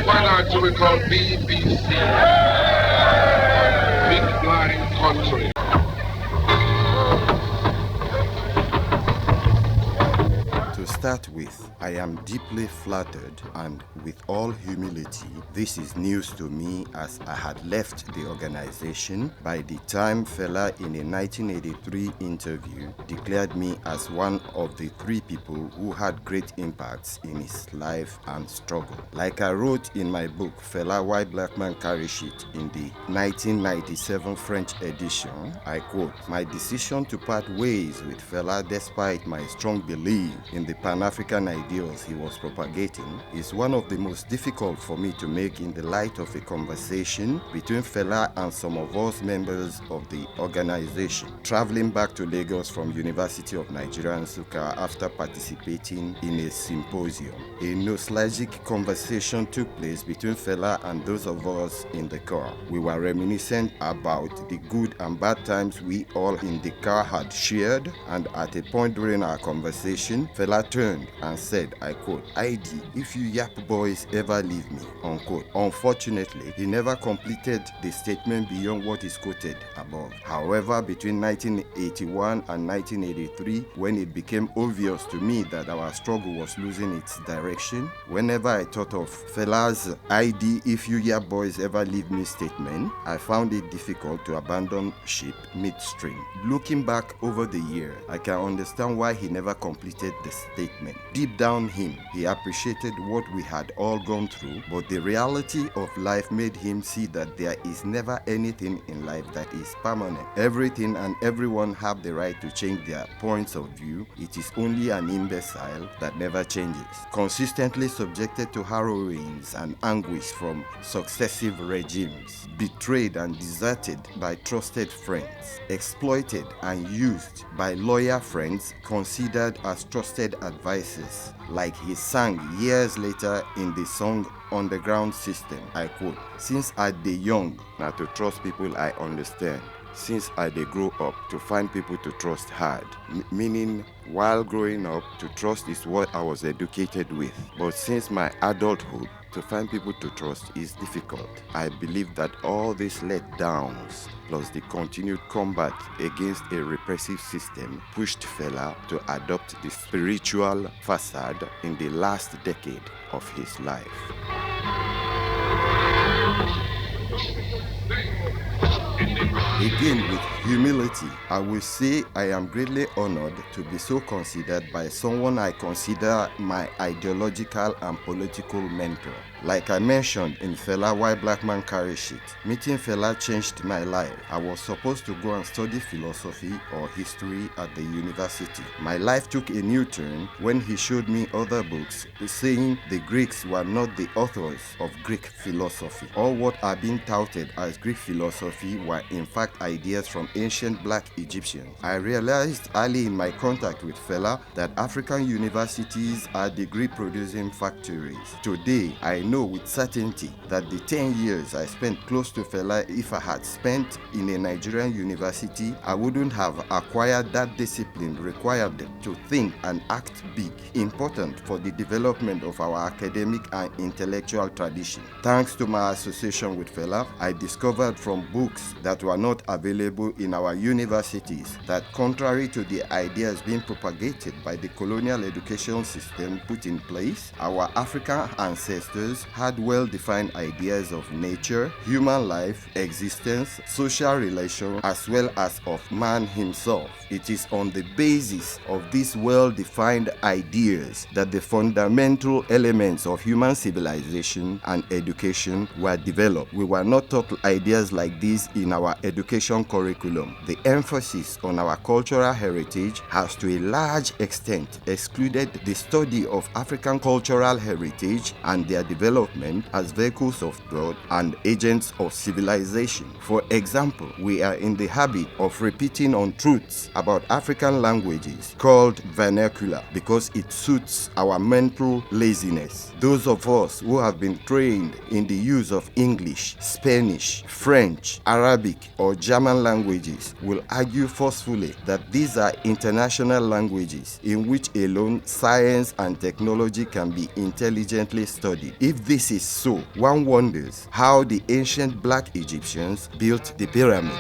Why not we call BBC? Big blind country. To start with, I am deeply flattered, and with all humility, this is news to me as I had left the organization by the time Fela in a 1983 interview declared me as one of the 3 people who had great impacts in his life and struggle. Like I wrote in my book, Fela Why Black Man Carry Shit, in the 1997 French edition, I quote, "My decision to part ways with Fela despite my strong belief in the Pan-African ideals he was propagating is one of the most difficult for me to make in the light of a conversation between Fela and some of us members of the organization, traveling back to Lagos from University of Nigeria and Nsukka after participating in a symposium. A nostalgic conversation took place between Fela and those of us in the car. We were reminiscent about the good and bad times we all in the car had shared, and at a point during our conversation, Fela turned and said, I quote, "ID, if you yap boys ever leave me," unquote. Unfortunately, he never completed the statement beyond what is quoted above. However, between 1981 and 1983, when it became obvious to me that our struggle was losing its direction, whenever I thought of Fela's ID, if you yap boys ever leave me statement, I found it difficult to abandon ship midstream. Looking back over the year, I can understand why he never completed the statement. Deep down him, he appreciated what we had all gone through, but the reality of life made him see that there is never anything in life that is permanent. Everything and everyone have the right to change their points of view. It is only an imbecile that never changes. Consistently subjected to harrowings and anguish from successive regimes, betrayed and deserted by trusted friends, exploited and used by loyal friends considered as trusted advisors, like he sang years later in the song Underground System. I quote, "Since I dey young, now to trust people I understand. Since I dey grow up, to find people to trust hard." Meaning, while growing up, to trust is what I was educated with. But since my adulthood, to find people to trust is difficult. I believe that all these letdowns, plus the continued combat against a repressive system, pushed Fela to adopt the spiritual facade in the last decade of his life. Again, with humility, I will say I am greatly honored to be so considered by someone I consider my ideological and political mentor. Like I mentioned in Fela Why Black Man Carry Shit, meeting Fela changed my life. I was supposed to go and study philosophy or history at the university. My life took a new turn when he showed me other books saying the Greeks were not the authors of Greek philosophy. All what are being touted as Greek philosophy were in fact ideas from ancient black Egyptians. I realized early in my contact with Fela that African universities are degree-producing factories. Today, I know with certainty that the 10 years I spent close to Fela, if I had spent in a Nigerian university, I wouldn't have acquired that discipline required to think and act big, important for the development of our academic and intellectual tradition. Thanks to my association with Fela, I discovered from books that were not available in our universities that, contrary to the ideas being propagated by the colonial education system put in place, our African ancestors had well-defined ideas of nature, human life, existence, social relations, as well as of man himself. It is on the basis of these well-defined ideas that the fundamental elements of human civilization and education were developed. We were not taught ideas like these in our education curriculum. The emphasis on our cultural heritage has to a large extent excluded the study of African cultural heritage and their development as vehicles of thought and agents of civilization. For example, we are in the habit of repeating untruths about African languages called vernacular because it suits our mental laziness. Those of us who have been trained in the use of English, Spanish, French, Arabic, or or German languages will argue forcefully that these are international languages in which alone science and technology can be intelligently studied. If this is so, one wonders how the ancient black Egyptians built the pyramid.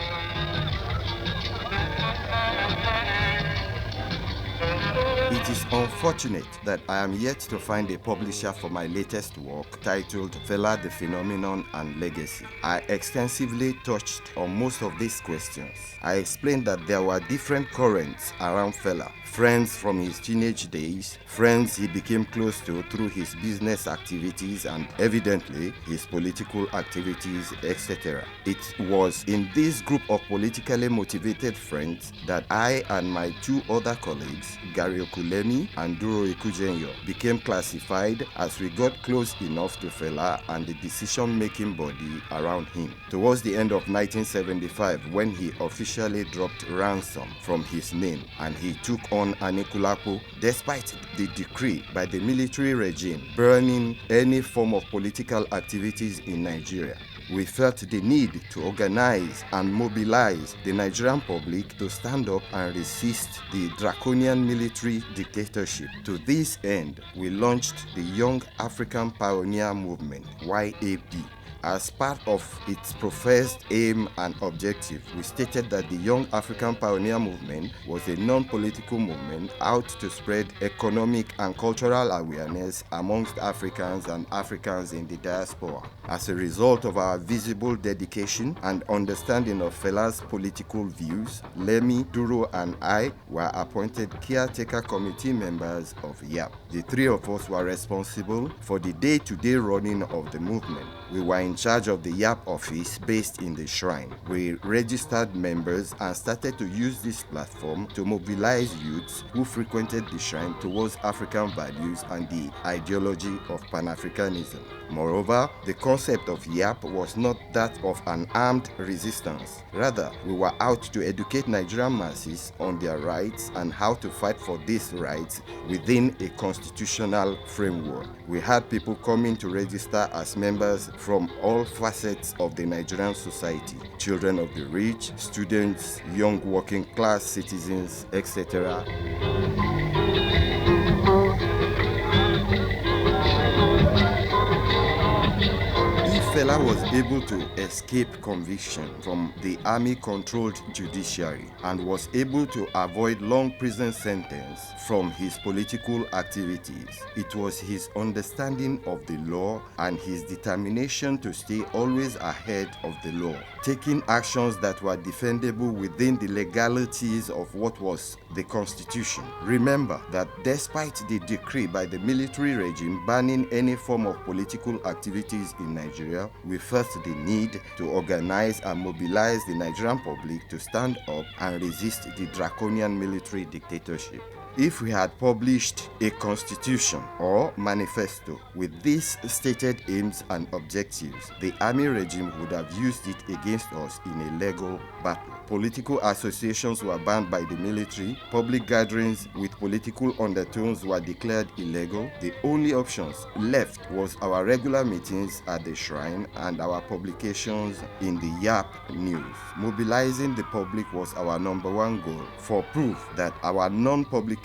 It is unfortunate that I am yet to find a publisher for my latest work titled Fela: The Phenomenon and Legacy. I extensively touched on most of these questions. I explained that there were different currents around Fela. Friends from his teenage days, friends he became close to through his business activities and evidently his political activities, etc. It was in this group of politically motivated friends that I and my two other colleagues, Gary Okulemi and Duro Ikujenyo, became classified as we got close enough to Fela and the decision-making body around him. Towards the end of 1975, when he officially dropped ransom from his name and he took on Anikulapo, despite the decree by the military regime burning any form of political activities in Nigeria, we felt the need to organize and mobilize the Nigerian public to stand up and resist the draconian military dictatorship. To this end, we launched the Young African Pioneer Movement, YAP. As part of its professed aim and objective, we stated that the Young African Pioneer Movement was a non-political movement out to spread economic and cultural awareness amongst Africans and Africans in the diaspora. As a result of our visible dedication and understanding of Fela's political views, Lemi, Duro, and I were appointed caretaker committee members of YAP. The three of us were responsible for the day-to-day running of the movement. We were in charge of the YAP office based in the shrine. We registered members and started to use this platform to mobilize youths who frequented the shrine towards African values and the ideology of Pan-Africanism. Moreover, the concept of YAP was not that of an armed resistance. Rather, we were out to educate Nigerian masses on their rights and how to fight for these rights within a constitutional framework. We had people coming to register as members from all facets of the Nigerian society: children of the rich, students, young working class citizens, etc. Fela was able to escape conviction from the army-controlled judiciary and was able to avoid long prison sentence from his political activities. It was his understanding of the law and his determination to stay always ahead of the law, taking actions that were defendable within the legalities of what was the Constitution. Remember that despite the decree by the military regime banning any form of political activities in Nigeria, we felt the need to organize and mobilize the Nigerian public to stand up and resist the draconian military dictatorship. If we had published a constitution or manifesto with these stated aims and objectives, the army regime would have used it against us in a legal battle. Political associations were banned by the military, public gatherings with political undertones were declared illegal. The only options left was our regular meetings at the shrine and our publications in the YAP news. Mobilizing the public was our number one goal, for proof that our non-publication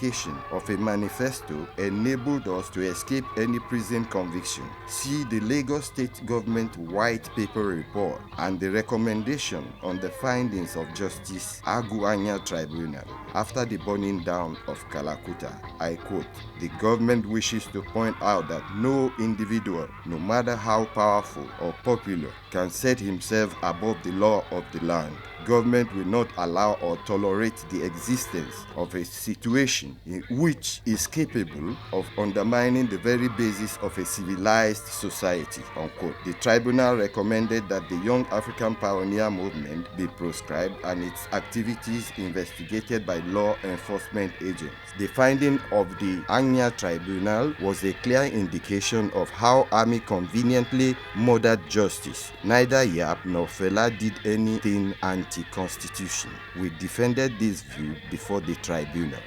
of a manifesto enabled us to escape any prison conviction. See the Lagos State Government White Paper Report and the recommendation on the findings of Justice Aguanya Tribunal after the burning down of Kalakuta. I quote, "The government wishes to point out that no individual, no matter how powerful or popular, can set himself above the law of the land. Government will not allow or tolerate the existence of a situation in which is capable of undermining the very basis of a civilized society." Unquote. The tribunal recommended that the Young African Pioneer Movement be proscribed and its activities investigated by law enforcement agents. The finding of the Anya Tribunal was a clear indication of how army conveniently murdered justice. Neither YAP nor Fela did anything anti-constitution. We defended this view before the tribunal.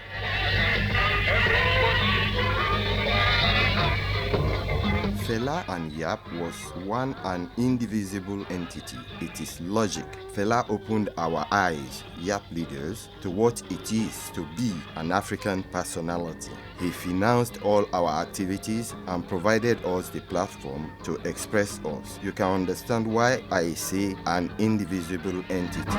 Fela and Yap was one and indivisible entity. It is logic. Fela opened our eyes, Yap leaders, to what it is to be an African personality. He financed all our activities and provided us the platform to express us. You can understand why I say an indivisible entity.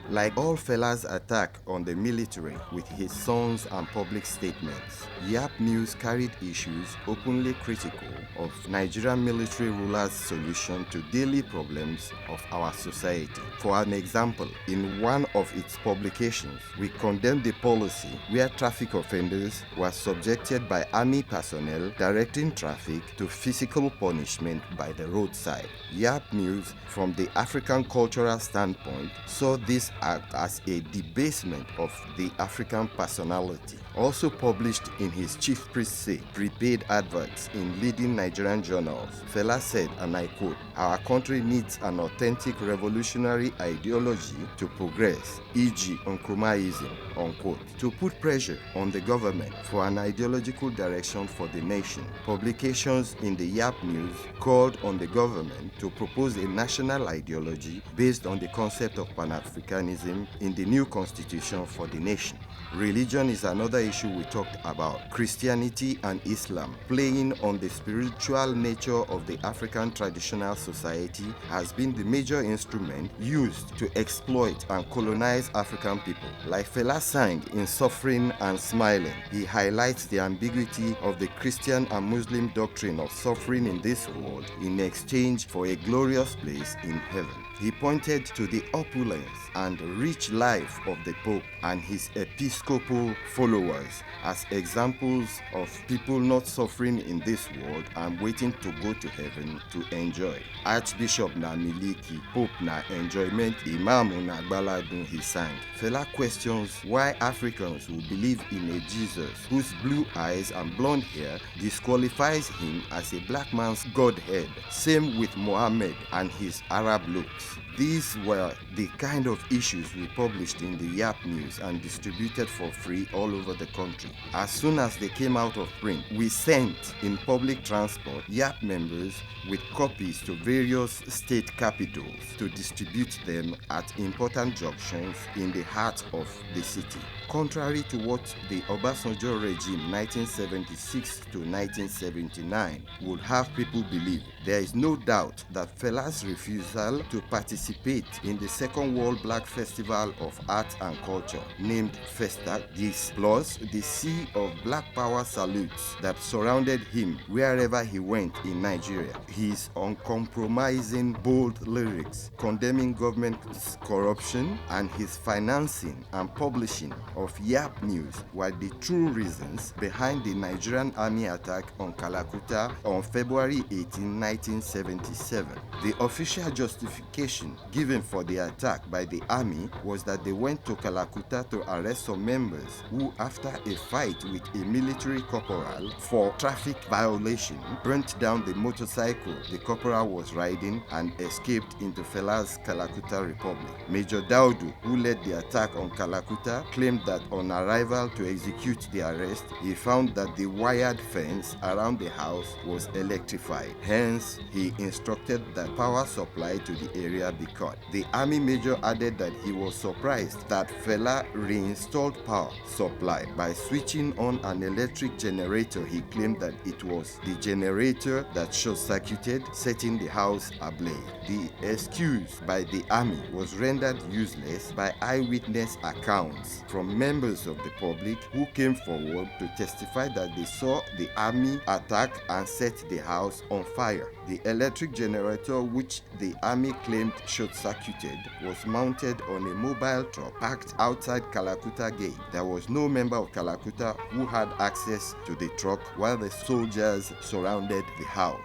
Like all Fela's attack on the military with his songs and public statements, Yap News carried issues openly critical of Nigerian military rulers' solution to daily problems of our society. For an example, in one of its publications, we condemned the policy where traffic offenders were subjected by army personnel directing traffic to physical punishment by the roadside. Yap News, from the African cultural standpoint, saw this act as a debasement of the African personality. Also published in his Chief Priest Say prepaid adverts in leading Nigerian journals, Fela said, and I quote, "Our country needs an authentic revolutionary ideology to progress, e.g. Nkrumahism," unquote, to put pressure on the government for an ideological direction for the nation. Publications in the Yap News called on the government to propose a national ideology based on the concept of Pan-Africanism in the new constitution for the nation. Religion is another issue we talked about. Christianity and Islam, playing on the spiritual nature of the African traditional society, has been the major instrument used to exploit and colonize African people. Like Fela sang in Suffering and Smiling, he highlights the ambiguity of the Christian and Muslim doctrine of suffering in this world in exchange for a glorious place in heaven. He pointed to the opulence and rich life of the Pope and his episcopal followers as examples of people not suffering in this world and waiting to go to heaven to enjoy. Archbishop na miliki, Pope na enjoyment, Imam na gbaladun, he sang. Fela questions why Africans who believe in a Jesus whose blue eyes and blonde hair disqualifies him as a black man's godhead. Same with Mohammed and his Arab looks. These were the kind of issues we published in the Yap News and distributed for free all over the country. As soon as they came out of print, we sent in public transport Yap members with copies to various state capitals to distribute them at important junctions in the heart of the city. Contrary to what the Obasanjo regime 1976 to 1979 would have people believe, there is no doubt that Fela's refusal to participate in the Second World Black Festival of Art and Culture, named Festa, this plus the sea of Black Power salutes that surrounded him wherever he went in Nigeria, his uncompromising bold lyrics condemning government corruption, and his financing and publishing of Yap News were the true reasons behind the Nigerian army attack on Kalakuta on February 18, 1977. The official justification given for the attack by the army was that they went to Kalakuta to arrest some members who, after a fight with a military corporal for traffic violation, burnt down the motorcycle the corporal was riding and escaped into Fela's Kalakuta Republic. Major Daudu, who led the attack on Kalakuta, claimed that on arrival to execute the arrest, he found that the wired fence around the house was electrified. Hence, he instructed that power supply to the area be cut. The army major added that he was surprised that Fela reinstalled power supply by switching on an electric generator. He claimed that it was the generator that short-circuited, setting the house ablaze. The excuse by the army was rendered useless by eyewitness accounts from members of the public who came forward to testify that they saw the army attack and set the house on fire. The electric generator, which the army claimed short-circuited, was mounted on a mobile truck parked outside Kalakuta Gate. There was no member of Kalakuta who had access to the truck while the soldiers surrounded the house.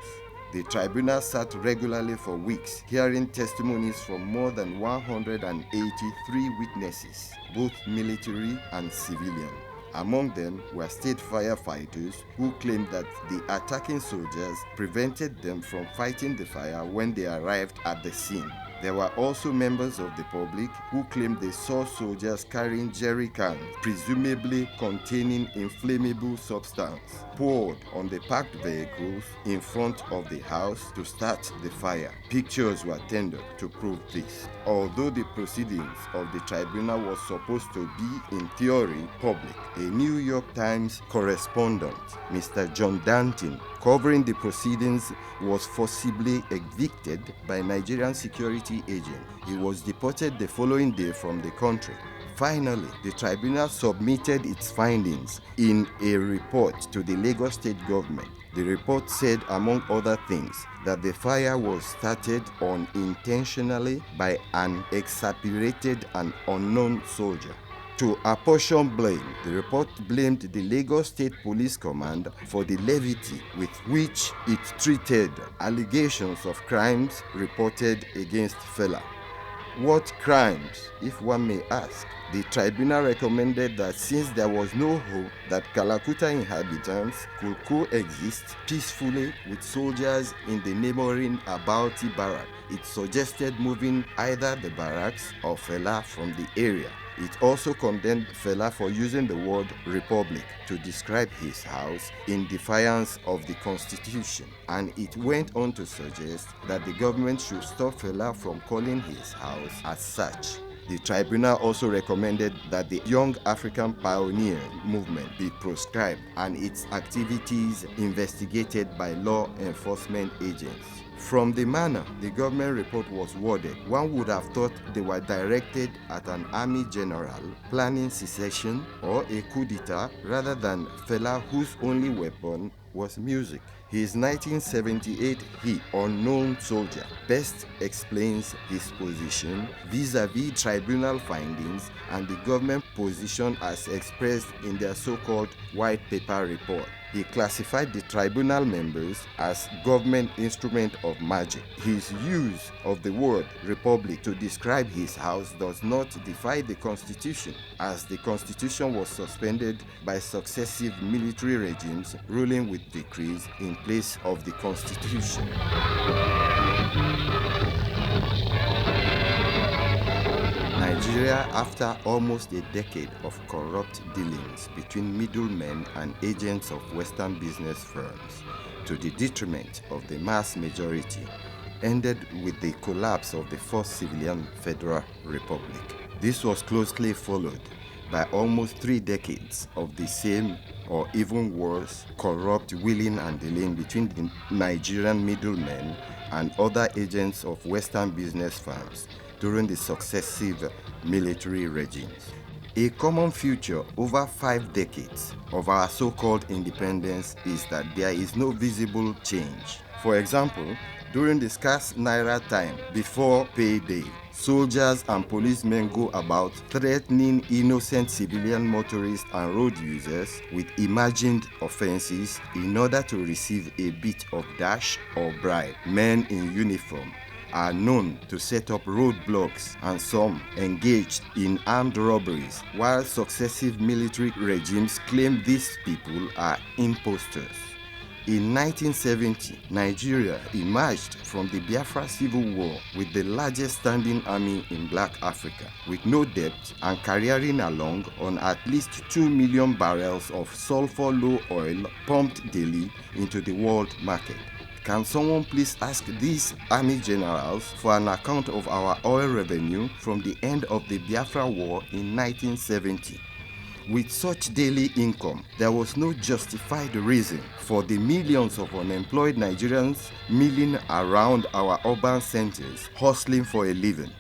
The tribunal sat regularly for weeks, hearing testimonies from more than 183 witnesses, both military and civilian. Among them were state firefighters who claimed that the attacking soldiers prevented them from fighting the fire when they arrived at the scene. There were also members of the public who claimed they saw soldiers carrying jerry cans, presumably containing inflammable substance, poured on the parked vehicles in front of the house to start the fire. Pictures were tendered to prove this. Although the proceedings of the tribunal was supposed to be, in theory, public, a New York Times correspondent, Mr. John Danton, covering the proceedings, was forcibly evicted by Nigerian security agents. He was deported the following day from the country. Finally, the tribunal submitted its findings in a report to the Lagos state government. The report said, among other things, that the fire was started unintentionally by an exasperated and unknown soldier. To apportion blame, the report blamed the Lagos State Police Command for the levity with which it treated allegations of crimes reported against Fela. What crimes, if one may ask? The tribunal recommended that since there was no hope that Kalakuta inhabitants could coexist peacefully with soldiers in the neighboring Abauti barrack, it suggested moving either the barracks or Fela from the area. It also condemned Fela for using the word republic to describe his house in defiance of the constitution, and it went on to suggest that the government should stop Fela from calling his house as such. The tribunal also recommended that the Young African Pioneer movement be proscribed and its activities investigated by law enforcement agents. From the manner the government report was worded, one would have thought they were directed at an army general planning secession or a coup d'etat rather than Fela, whose only weapon was music. His 1978 hit Unknown Soldier best explains his position vis-à-vis tribunal findings and the government position as expressed in their so-called white paper report. He classified the tribunal members as government instrument of magic. His use of the word republic to describe his house does not defy the constitution, as the constitution was suspended by successive military regimes ruling with decrees in place of the constitution. Nigeria, after almost a decade of corrupt dealings between middlemen and agents of Western business firms, to the detriment of the mass majority, ended with the collapse of the first civilian federal republic. This was closely followed by almost 3 decades of the same or even worse corrupt wheeling and dealing between the Nigerian middlemen and other agents of Western business firms during the successive military regimes. A common feature over 5 decades of our so-called independence is that there is no visible change. For example, during the scarce naira time before payday, soldiers and policemen go about threatening innocent civilian motorists and road users with imagined offenses in order to receive a bit of dash or bribe. Men in uniform are known to set up roadblocks and some engaged in armed robberies, while successive military regimes claim these people are impostors. In 1970, Nigeria emerged from the Biafra Civil War with the largest standing army in Black Africa, with no debt and careering along on at least 2 million barrels of sulfur low oil pumped daily into the world market. Can someone please ask these army generals for an account of our oil revenue from the end of the Biafra War in 1970? With such daily income, there was no justified reason for the millions of unemployed Nigerians milling around our urban centers, hustling for a living.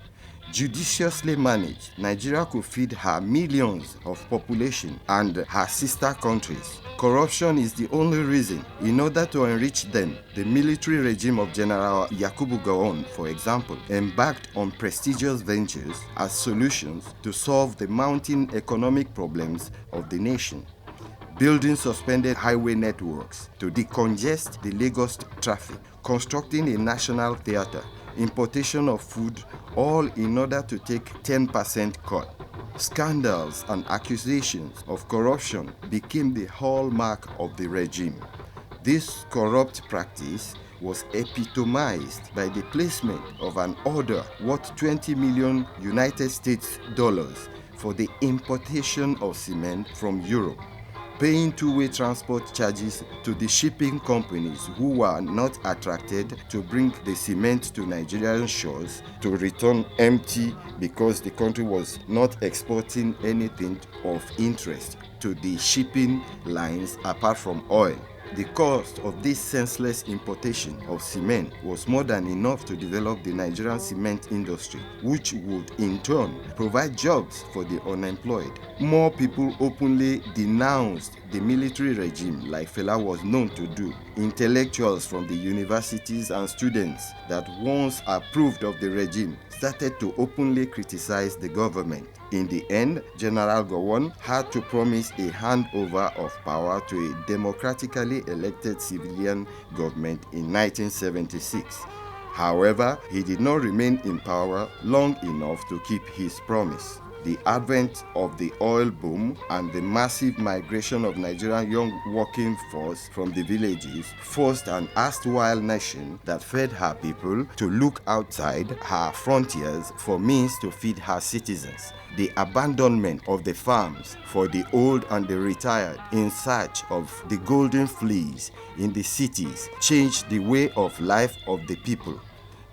Judiciously managed, Nigeria could feed her millions of population and her sister countries. Corruption is the only reason. In order to enrich them, the military regime of General Yakubu Gowon, for example, embarked on prestigious ventures as solutions to solve the mounting economic problems of the nation. Building suspended highway networks to decongest the Lagos traffic, constructing a national theater, importation of food, all in order to take 10% cut. Scandals and accusations of corruption became the hallmark of the regime. This corrupt practice was epitomized by the placement of an order worth 20 million United States dollars for the importation of cement from Europe, paying two-way transport charges to the shipping companies who were not attracted to bring the cement to Nigerian shores to return empty because the country was not exporting anything of interest to the shipping lines apart from oil. The cost of this senseless importation of cement was more than enough to develop the Nigerian cement industry, which would in turn provide jobs for the unemployed. More people openly denounced the military regime like Fela was known to do. Intellectuals from the universities and students that once approved of the regime started to openly criticize the government. In the end, General Gowon had to promise a handover of power to a democratically elected civilian government in 1976. However, he did not remain in power long enough to keep his promise. The advent of the oil boom and the massive migration of Nigerian young working force from the villages forced an erstwhile nation that fed her people to look outside her frontiers for means to feed her citizens. The abandonment of the farms for the old and the retired in search of the golden fleece in the cities changed the way of life of the people.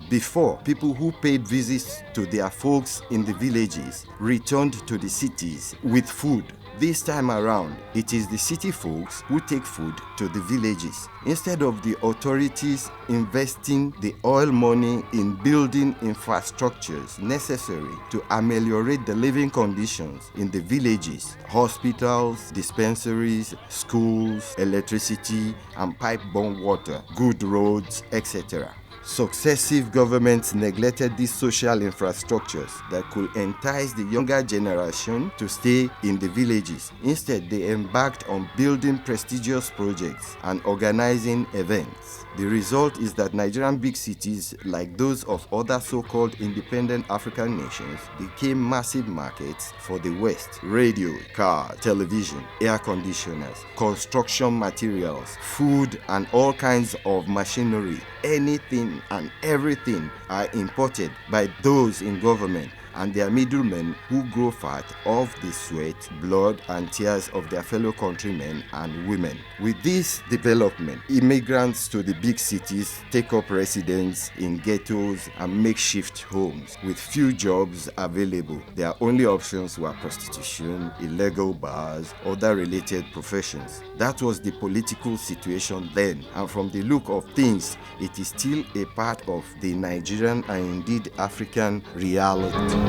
Before, people who paid visits to their folks in the villages returned to the cities with food. This time around, it is the city folks who take food to the villages. Instead of the authorities investing the oil money in building infrastructures necessary to ameliorate the living conditions in the villages, hospitals, dispensaries, schools, electricity, and pipe-borne water, good roads, etc. Successive governments neglected these social infrastructures that could entice the younger generation to stay in the villages. Instead, they embarked on building prestigious projects and organizing events. The result is that Nigerian big cities, like those of other so-called independent African nations, became massive markets for the West. Radio, car, television, air conditioners, construction materials, food, and all kinds of machinery, anything and everything are imported by those in government and their middlemen who grow fat off the sweat, blood, and tears of their fellow countrymen and women. With this development, immigrants to the big cities take up residence in ghettos and makeshift homes with few jobs available. Their only options were prostitution, illegal bars, other related professions. That was the political situation then, and from the look of things, it is still a part of the Nigerian and indeed African reality.